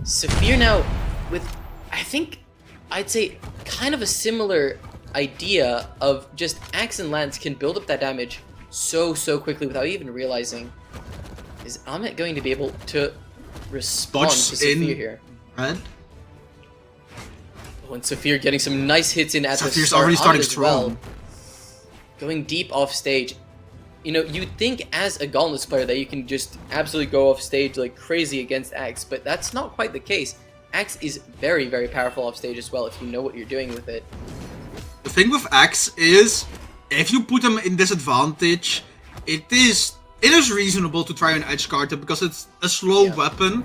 Saphir now with, I think, I'd say kind of a similar idea of just Axe and Lance can build up that damage so quickly without even realizing. Is Ahmet going to be able to respond to Saphir here? Red? Oh, and Saphir getting some nice hits in at the Saphir's start. already starting Ahmet as strong. Going deep off stage. You know, you'd think as a Gauntlets player that you can just absolutely go off stage like crazy against Axe, but that's not quite the case. Axe is very powerful off stage as well if you know what you're doing with it. The thing with Axe is, if you put him in disadvantage, it is reasonable to try and edge guard him because it's a slow weapon.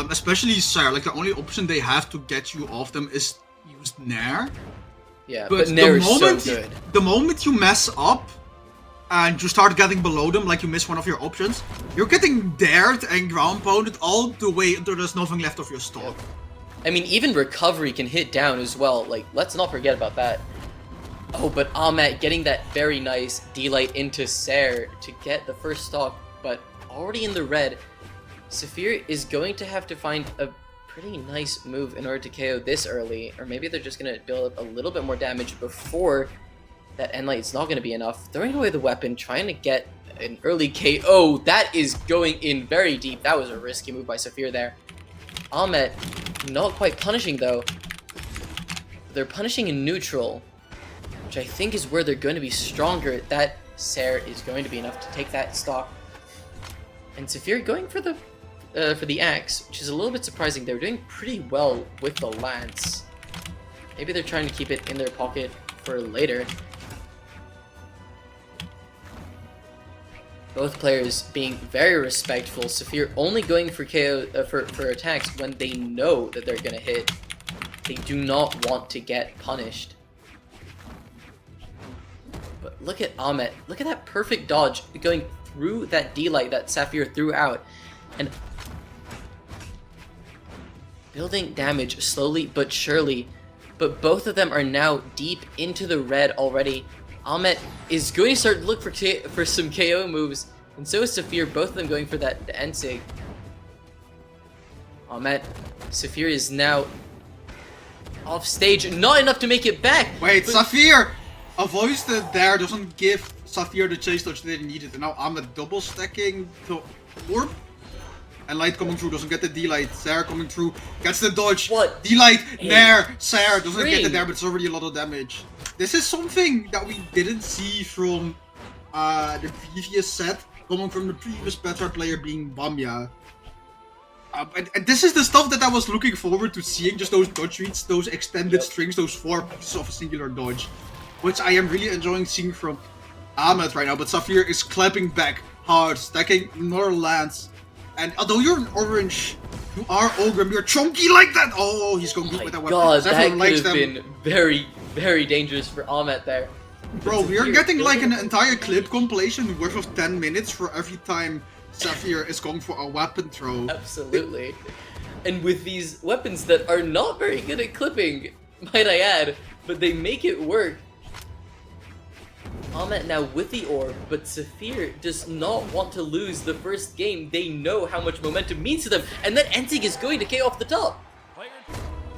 Especially Saphir, like the only option they have to get you off them is use Nair. Yeah, but Nair is so good. The moment you mess up and you start getting below them, like you miss one of your options, you're getting dared and ground pounded all the way until there's nothing left of your stock. I mean, even recovery can hit down as well. Like, let's not forget about that. Oh, but Ahmet getting that very nice D-Light into Saphir to get the first stock, but already in the red. Saphir is going to have to find a pretty nice move in order to KO this early, or maybe they're just going to build up a little bit more damage before that end light. It's not going to be enough. Throwing away the weapon, trying to get an early KO. That is going in very deep. That was a risky move by Saphir there. Ahmet not quite punishing though. They're punishing in neutral, which I think is where they're going to be stronger. That Saphir is going to be enough to take that stock. And Saphir going for the axe, which is a little bit surprising. They're doing pretty well with the lance. Maybe they're trying to keep it in their pocket for later. Both players being very respectful. Saphir only going for KO for attacks when they know that they're gonna hit. They do not want to get punished. But look at Ahmet. Look at that perfect dodge going through that D-Light that Saphir threw out. And building damage slowly but surely. But both of them are now deep into the red already. Ahmet is going to start to look for some KO moves, and so is Saphir, both of them going for that Ensig. Ahmet, Saphir is now off stage, not enough to make it back. Wait, Saphir! A voice that there doesn't give Saphir the chase touch they needed, and now Ahmet double stacking the orb. And light coming through, doesn't get the D-Light. Saphir coming through, gets the dodge. What? D-Light, there, Saphir doesn't get it there, but it's already a lot of damage. This is something that we didn't see from the previous set, coming from the previous better player being Bamya. And this is the stuff that I was looking forward to seeing, just those dodge reads, those extended strings, those 4 pieces of a singular dodge. Which I am really enjoying seeing from Ahmet right now, but Saphir is clapping back hard, stacking another lance. And although you're an orange, you are Ogre, you're chunky like that! Oh, he's going good with that weapon. God, that could have been very dangerous for Ahmet there. Bro, we're getting like an entire clip compilation worth of 10 minutes for every time Saphir is going for a weapon throw. Absolutely. And with these weapons that are not very good at clipping, might I add, but they make it work. Ahmet now with the orb, but Saphir does not want to lose the first game. They know how much momentum means to them, and that Ensig is going to KO off the top.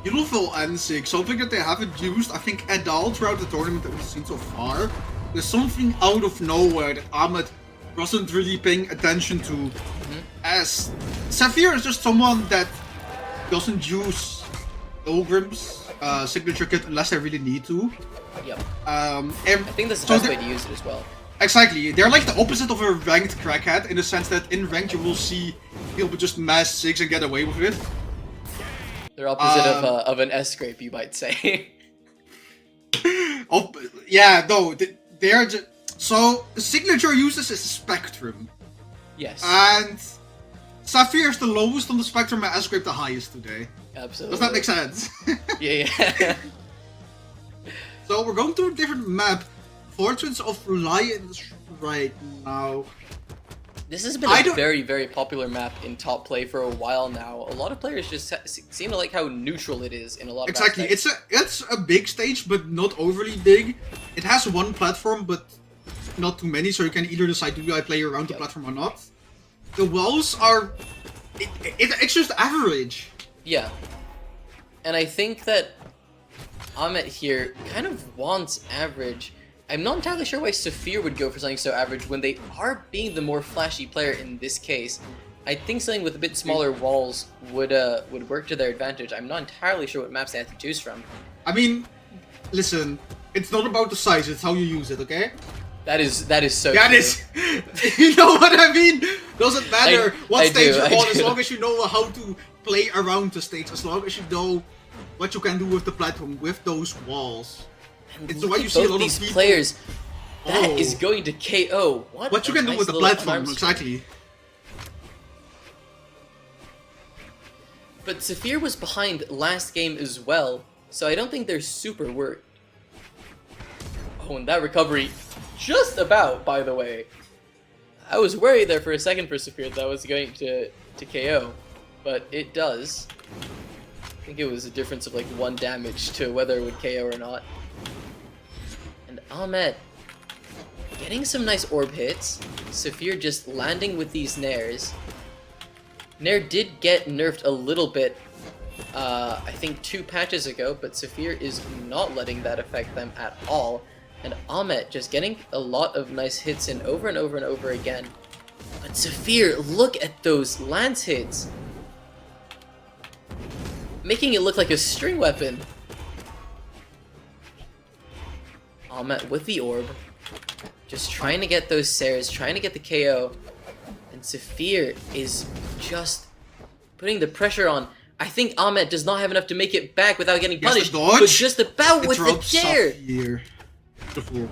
Beautiful Ensig, something that they haven't used, I think, at all throughout the tournament that we've seen so far. There's something out of nowhere that Ahmet wasn't really paying attention to. As Saphir is just someone that doesn't use Ilgrim's signature kit unless they really need to. Yep. I think that's the best way to use it as well. Exactly. They're like the opposite of a ranked crackhead in the sense that in ranked you will see people just mass 6 and get away with it. They're opposite of an S-scrape, you might say. Yeah, no, they're just... So, signature uses is Spectrum. Yes. And Saphir is the lowest on the spectrum and S-scrape the highest today. Absolutely. Does that make sense? Yeah. So we're going to a different map. Fortunes of Lions right now. This has been a very popular map in top play for a while now. A lot of players just seem to like how neutral it is in a lot of Exactly. aspects. It's a big stage, but not overly big. It has one platform, but not too many, so you can either decide do I play around the platform or not. The walls are... It's just average. Yeah. And I think that Ahmet here kind of wants average. I'm not entirely sure why Saphir would go for something so average when they are being the more flashy player in this case. I think something with a bit smaller walls would work to their advantage. I'm not entirely sure what maps they have to choose from. I mean, listen, it's not about the size, it's how you use it, okay? That is so That true. is, you know what I mean? Doesn't matter what stage you're on, as do. long as you know how to play around the stage, as long as you know what you can do with the platform, with those walls. It's why you see a lot these of people... players. That is going to KO. What you can do with the platform, exactly. But Saphir was behind last game as well, so I don't think they're super worried. Oh, and that recovery, just about, by the way. I was worried there for a second for Saphir that was going to KO, but it does. I think it was a difference of like 1 damage to whether it would KO or not. And Ahmet getting some nice orb hits. Saphir just landing with these nairs. Nair did get nerfed a little bit, I think 2 patches ago, but Saphir is not letting that affect them at all. And Ahmet just getting a lot of nice hits in over and over and over again. But Saphir, look at those lance hits. Making it look like a string weapon. Ahmet with the orb. Just trying to get those Sairs, trying to get the KO. And Saphir is just putting the pressure on. I think Ahmet does not have enough to make it back without getting punished. But just about with the chair. Saphir. Beautiful.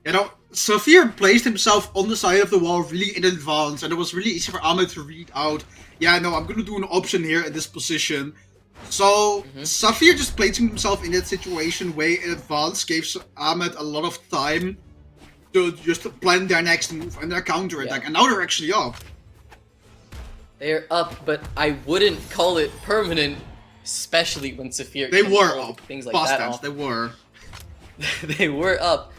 You know, Saphir placed himself on the side of the wall really in advance, and it was really easy for Ahmet to read out, yeah, no, I'm gonna do an option here at this position. So, Saphir just placing himself in that situation way in advance gave Ahmet a lot of time to just plan their next move and their counter attack, and now they're actually up. They're up, but I wouldn't call it permanent, especially when Saphir. They were up. Things like Past that tense, off. they were. They were up,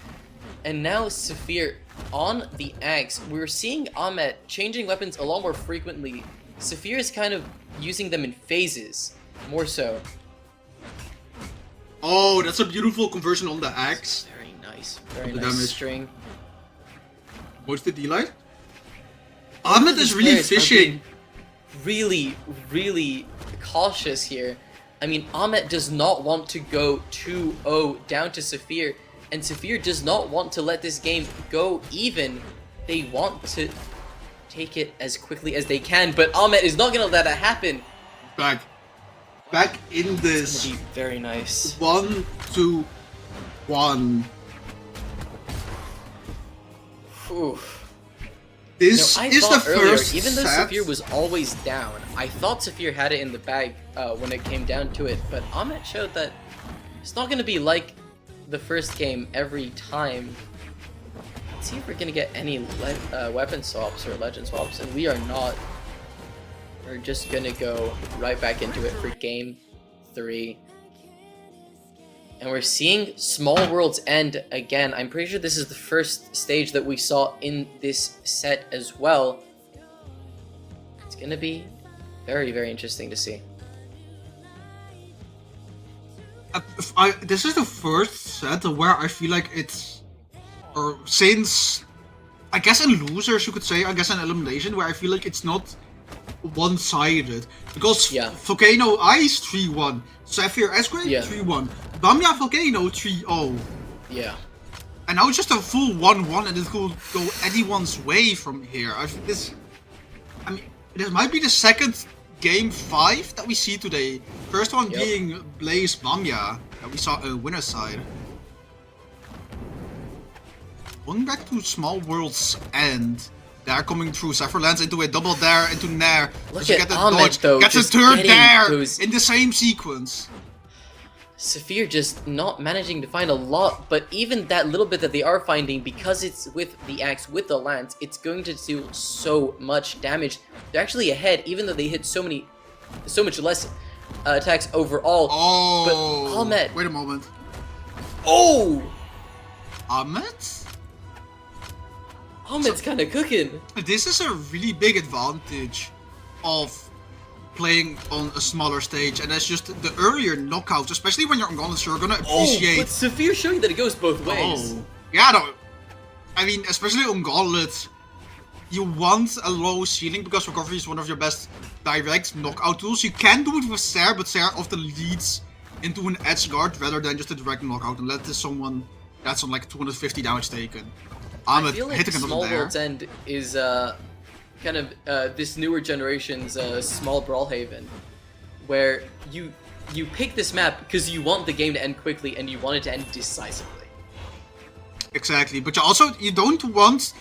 and now Saphir on the axe. We're seeing Ahmet changing weapons a lot more frequently. Saphir is kind of using them in phases, more so. Oh, that's a beautiful conversion on the axe. Very nice, very the nice damage. string. What's the delight? Ahmet is really fishing. Really, really cautious here. I mean, Ahmet does not want to go 2-0 down to Saphir, and Saphir does not want to let this game go even. They want to take it as quickly as they can, but Ahmet is not going to let that happen. Back in this. It's gonna be very nice. 1, 2, 1. Oof. This is the first even though set. Saphir was always down, I thought Saphir had it in the bag when it came down to it, but Ahmet showed that it's not going to be like the first game every time. Let's see if we're going to get any weapon swaps or legend swaps, and we are not. We're just going to go right back into it for game 3. And we're seeing Small Worlds end again. I'm pretty sure this is the first stage that we saw in this set as well. It's gonna be very, very interesting to see. This is the first set where I feel like it's... Or since... I guess in losers you could say, I guess in elimination, where I feel like it's not one-sided. Because Volcano Ice 3-1, Saphir S-Grade 3-1, Bamia Volcano 3-0. Yeah. And now it's just a full 1-1 and it could go anyone's way from here. This might be the second game 5 that we see today. First one being Blaze Bamia that we saw on winner's side. Going back to Small World's end. They're coming through. Saphir lands into a double dare into Nair. Look at Ahmet though. Gets a third dare in the same sequence. Saphir just not managing to find a lot, but even that little bit that they are finding, because it's with the axe, with the lance, it's going to do so much damage. They're actually ahead, even though they hit so much less attacks overall. Oh, but Ahmet. Wait a moment. Oh! Ahmet? Ahmet's kind of cooking. This is a really big advantage of playing on a smaller stage, and that's just the earlier knockouts, especially when you're on gauntlets, you're gonna appreciate. Oh, but Saphir showing that it goes both ways. Oh. Yeah, no. I mean, especially on gauntlets, you want a low ceiling because recovery is one of your best direct knockout tools. You can do it with Sair, but Sair often leads into an edge guard rather than just a direct knockout, and that is someone that's on like 250 damage taken. Ahmet I feel like hitting another Small there. World's End is kind of this newer generation's small brawl haven, where you pick this map because you want the game to end quickly and you want it to end decisively. Exactly, but you don't want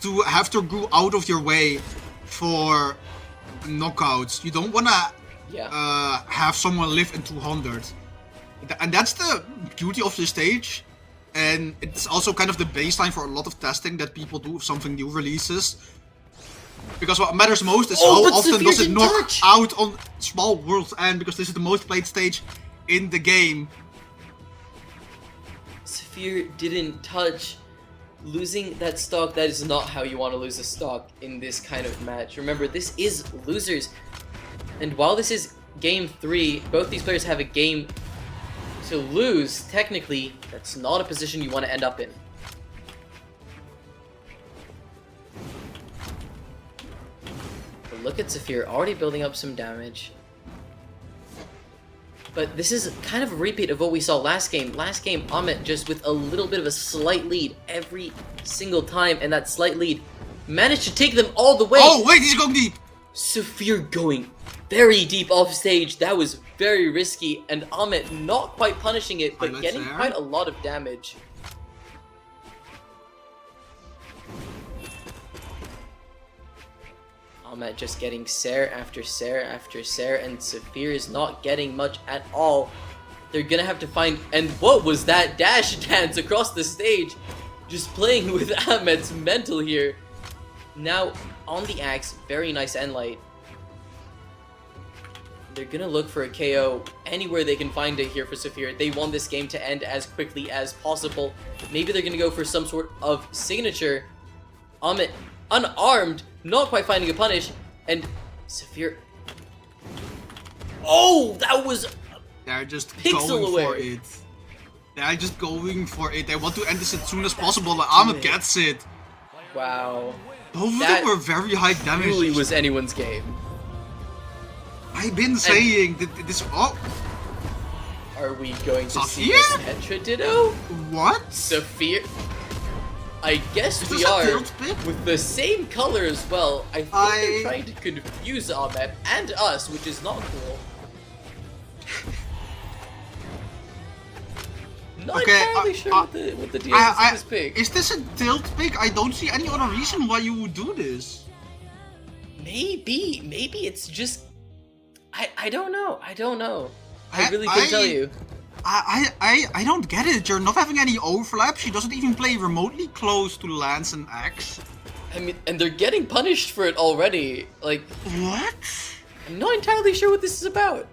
to have to go out of your way for knockouts. You don't want to have someone live in 200. And that's the beauty of the stage. And it's also kind of the baseline for a lot of testing that people do if something new releases. Because what matters most is how often does it knock out on Small World's End, because this is the most played stage in the game. Saphir didn't touch. Losing that stock, that is not how you want to lose a stock in this kind of match. Remember, this is losers. And while this is game 3, both these players have a game to lose. Technically, that's not a position you want to end up in. But look at Saphir, already building up some damage. But this is kind of a repeat of what we saw last game. Last game, Ahmet just with a little bit of a slight lead every single time, and that slight lead managed to take them all the way. Oh, wait, he's going deep! Saphir going very deep off stage. That was very risky, and Ahmet not quite punishing it, but getting quite a lot of damage. Ahmet just getting Sair after Sair after Sair, and Saphir is not getting much at all. They're gonna have to find... And what was that dash dance across the stage? Just playing with Ahmet's mental here. Now, on the axe, very nice end light. They're gonna look for a KO anywhere they can find it here for Saphir. They want this game to end as quickly as possible. Maybe they're gonna go for some sort of signature. Ahmet, unarmed, not quite finding a punish, and Saphir... Oh, that was They're just pixel going away. for it. They're just going for it. They want to end this as soon as possible, but Ahmet gets it. Wow. Both of them were very high damage. Truly was anyone's game. I've been saying that this... Oh, Are we going to see Saphir? a Tetra Ditto? what? Saphir? I guess Is we this a are, tilt pick? with the same color as well. I think they're trying to confuse Ahmet and us, which is not cool. Not entirely sure what the deal is with this pick. Is this a tilt pick? I don't see any other reason why you would do this. Maybe it's just... I don't know. I really couldn't tell you. I don't get it. You're not having any overlap. She doesn't even play remotely close to Lance and Axe. I mean, and they're getting punished for it already. Like, what? I'm not entirely sure what this is about.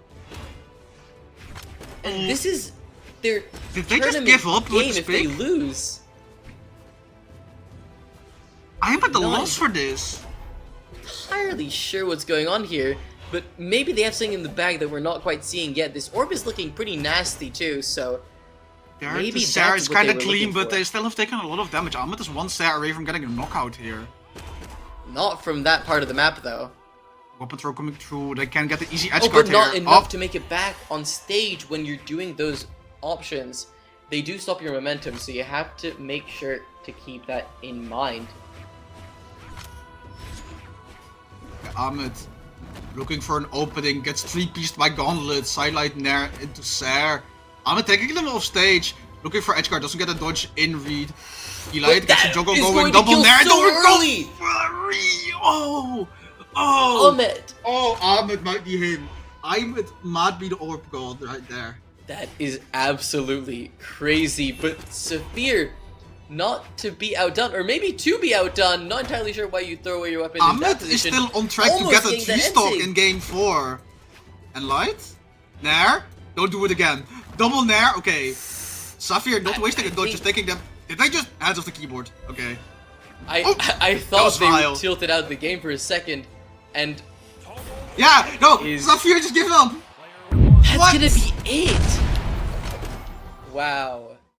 And this is their Did they just tournament give up with game this if they pick? lose. I'm at the No. loss for this. Entirely sure what's going on here, but maybe they have something in the bag that we're not quite seeing yet. This orb is looking pretty nasty too, so maybe The that's Sair is what kind they of were clean, looking but for. they still have taken a lot of damage. Ahmet is one Sair away from getting a knockout here. Not from that part of the map though. Weapon throw coming through. They can get the easy edge Oh, guard but not here. enough to make it back on stage when you're doing those options. They do stop your momentum, so you have to make sure to keep that in mind. Ahmet looking for an opening, gets 3-pieced by Gauntlet, sidelight Nair into Sair. Ahmet taking them off stage, looking for edgeguard, doesn't get a dodge in read. Elite gets a juggle going, double Nair, early! Oh! Oh! Ahmet! Oh, Ahmet might be him. Ahmet might be the orb god right there. That is absolutely crazy, but Saphir, not to be outdone, or maybe to be outdone, not entirely sure why you throw away your weapon in that Ahmet is position. still on track to Almost get a getting that 3-stock ending. in game 4. And Light? Nair? Don't do it again. Double Nair? Okay. Saphir not wasting a dodge, just taking them. Did they just hands off the keyboard? Okay. I That thought was they vile. tilted out of the game for a second, and Yeah, no, is- Saphir just give up. That's What? gonna be it. Wow.